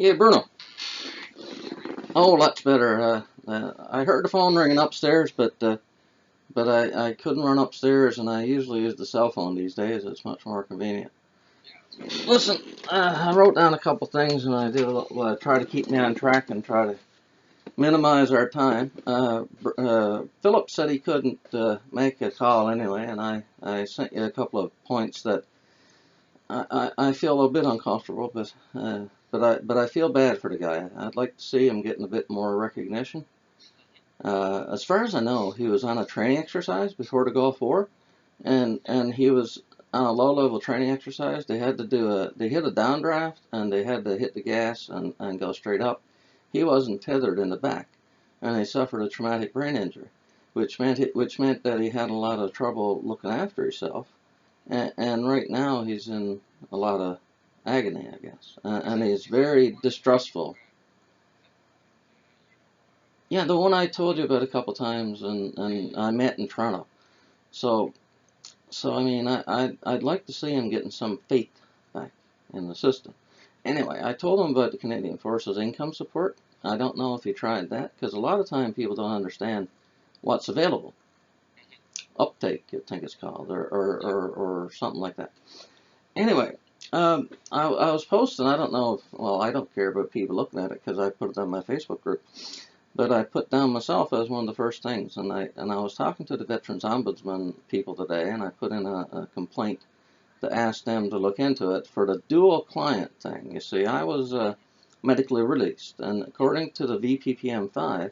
Yeah, Bruno. Oh, that's better. I heard the phone ringing upstairs, but I couldn't run upstairs, and I usually use the cell phone these days. It's much more convenient. Listen, I wrote down a couple things, and I did try to keep me on track and try to minimize our time. Philip said he couldn't make a call anyway, and I sent you a couple of points that I feel a bit uncomfortable, but I feel bad for the guy. I'd like to see him getting a bit more recognition. As far as I know, he was on a training exercise before the Gulf War, and he was on a low-level training exercise. They had to they hit a downdraft, and they had to hit the gas and go straight up. He wasn't tethered in the back, and he suffered a traumatic brain injury, which meant that he had a lot of trouble looking after himself. And right now he's in a lot of agony, I guess, and he's very distrustful. Yeah, the one I told you about a couple times, and I met in Toronto. So I mean, I'd like to see him getting some faith back in the system. Anyway, I told him about the Canadian Forces income support. I don't know if he tried that, because a lot of time people don't understand what's available. Uptake, I think it's called, or something like that. Anyway, I was posting, I don't know if, well, I don't care about people looking at it because I put it on my Facebook group, but I put down myself as one of the first things, and I was talking to the Veterans Ombudsman people today, and I put in a complaint to ask them to look into it for the dual client thing. You see, I was medically released, and according to the VPPM5,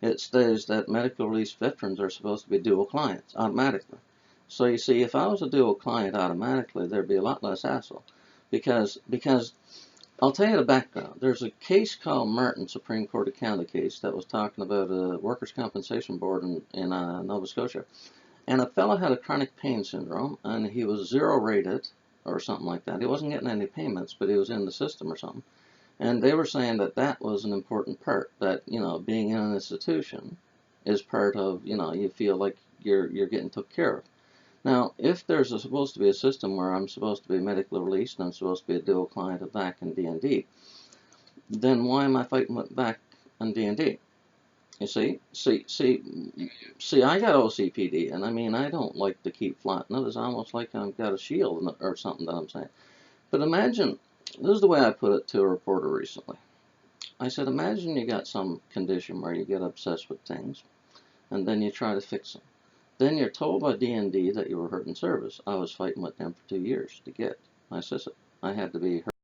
it states that medically released veterans are supposed to be dual clients automatically. So you see, if I was a dual client automatically, there'd be a lot less hassle, because I'll tell you the background. There's a case called Martin, Supreme Court of Canada case, that was talking about a workers' compensation board in Nova Scotia, and a fellow had a chronic pain syndrome, and he was zero rated or something like that. He wasn't getting any payments, but he was in the system or something. And they were saying that that was an important part, that, you know, being in an institution is part of, you know, you feel like you're getting took care of. Now, if there's supposed to be a system where I'm supposed to be medically released and I'm supposed to be a dual client of VAC and D&D, then why am I fighting with VAC and D&D? You see, I got OCPD, and I mean, I don't like to keep flaunting it. It's almost like I've got a shield or something that I'm saying. But imagine, this is the way I put it to a reporter recently. I said, imagine you got some condition where you get obsessed with things, and then you try to fix them. Then you're told by D&D that you were hurt in service. I was fighting with them for 2 years to get my CISA. I had to be hurt.